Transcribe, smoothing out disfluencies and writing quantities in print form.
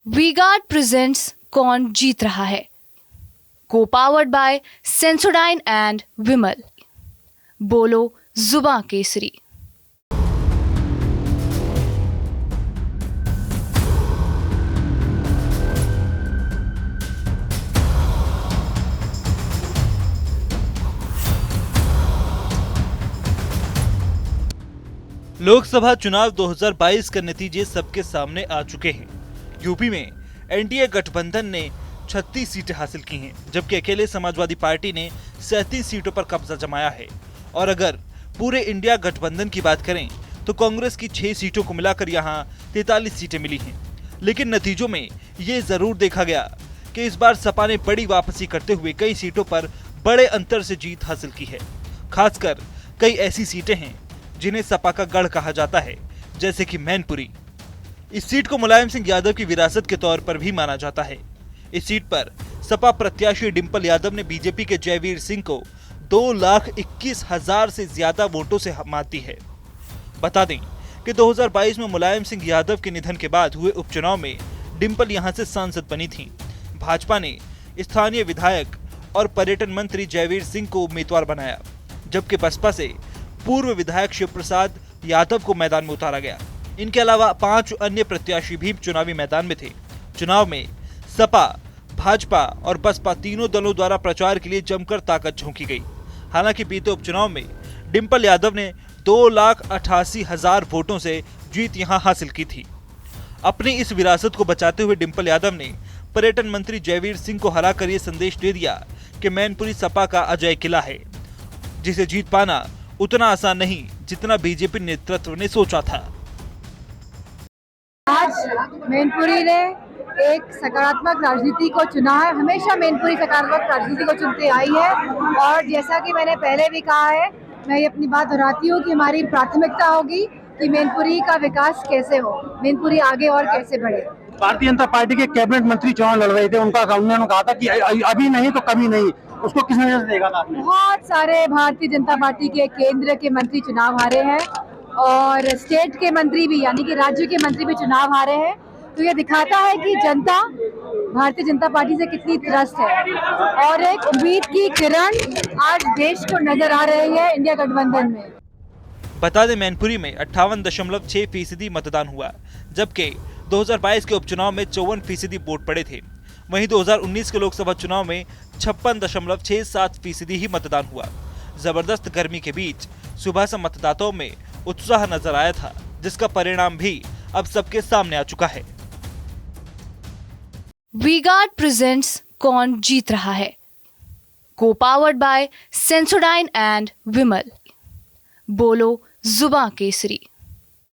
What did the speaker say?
V-Guard presents कौन जीत रहा है, को पावर्ड बाय सेंसोडाइन एंड विमल। बोलो जुबां केसरी। लोकसभा चुनाव 2022 के नतीजे सबके सामने आ चुके हैं। यूपी में एनडीए गठबंधन ने 36 सीटें हासिल की हैं, जबकि अकेले समाजवादी पार्टी ने 37 सीटों पर कब्जा जमाया है। और अगर पूरे इंडिया गठबंधन की बात करें तो कांग्रेस की 6 सीटों को मिलाकर यहां 43 सीटें मिली हैं। लेकिन नतीजों में ये जरूर देखा गया कि इस बार सपा ने बड़ी वापसी करते हुए कई सीटों पर बड़े अंतर से जीत हासिल की है। खासकर कई ऐसी सीटें हैं जिन्हें सपा का गढ़ कहा जाता है, जैसे कि मैनपुरी। इस सीट को मुलायम सिंह यादव की विरासत के तौर पर भी माना जाता है। इस सीट पर सपा प्रत्याशी डिंपल यादव ने बीजेपी के जयवीर सिंह को 2,21,000 से ज्यादा वोटों से मात दी है। बता दें कि 2022 में मुलायम सिंह यादव के निधन के बाद हुए उपचुनाव में डिंपल यहां से सांसद बनी थी। भाजपा ने स्थानीय विधायक और पर्यटन मंत्री जयवीर सिंह को उम्मीदवार बनाया, जबकि बसपा से पूर्व विधायक शिव प्रसाद यादव को मैदान में उतारा गया। इनके अलावा 5 अन्य प्रत्याशी भी चुनावी मैदान में थे। चुनाव में सपा, भाजपा और बसपा तीनों दलों द्वारा प्रचार के लिए जमकर ताकत झोंकी गई। हालांकि बीते उपचुनाव में डिंपल यादव ने 2,88,000 वोटों से जीत यहां हासिल की थी। अपनी इस विरासत को बचाते हुए डिंपल यादव ने पर्यटन मंत्री जयवीर सिंह को हराकर ये संदेश दे दिया कि मैनपुरी सपा का अजय किला है, जिसे जीत पाना उतना आसान नहीं जितना बीजेपी नेतृत्व ने सोचा था। आज मैनपुरी ने एक सकारात्मक राजनीति को चुना है। हमेशा मैनपुरी सकारात्मक राजनीति को चुनते आई है और जैसा कि मैंने पहले भी कहा है, मैं ये अपनी बात दोहराती हूँ कि हमारी प्राथमिकता होगी कि मैनपुरी का विकास कैसे हो, मैनपुरी आगे और कैसे बढ़े। भारतीय जनता पार्टी के कैबिनेट मंत्री चुनाव लड़ रहे थे, उन्होंने कहा था कि अभी नहीं तो कभी नहीं, उसको किस नजर से देखा था? बहुत सारे भारतीय जनता पार्टी के केंद्र के मंत्री चुनाव हारे हैं और स्टेट के मंत्री भी, यानी कि राज्य के मंत्री भी चुनाव हारे हैं। तो ये दिखाता है कि जनता भारतीय जनता पार्टी से कितनी त्रस्त है और एक उम्मीद की किरण आज देश को नजर आ रही है इंडिया गठबंधन में। बता दें, मैनपुरी में 58.6% मतदान हुआ, जबकि 2022 के उपचुनाव में 54% वोट पड़े थे। वहीं 2019 के लोकसभा चुनाव में 56.67% ही मतदान हुआ। जबरदस्त गर्मी के बीच सुबह से मतदाताओं में उत्साह नजर आया था, जिसका परिणाम भी अब सबके सामने आ चुका है। वी-गार्ड प्रेजेंट्स कौन जीत रहा है, को पावर्ड बाय सेंसोडाइन एंड विमल। बोलो जुबां केसरी।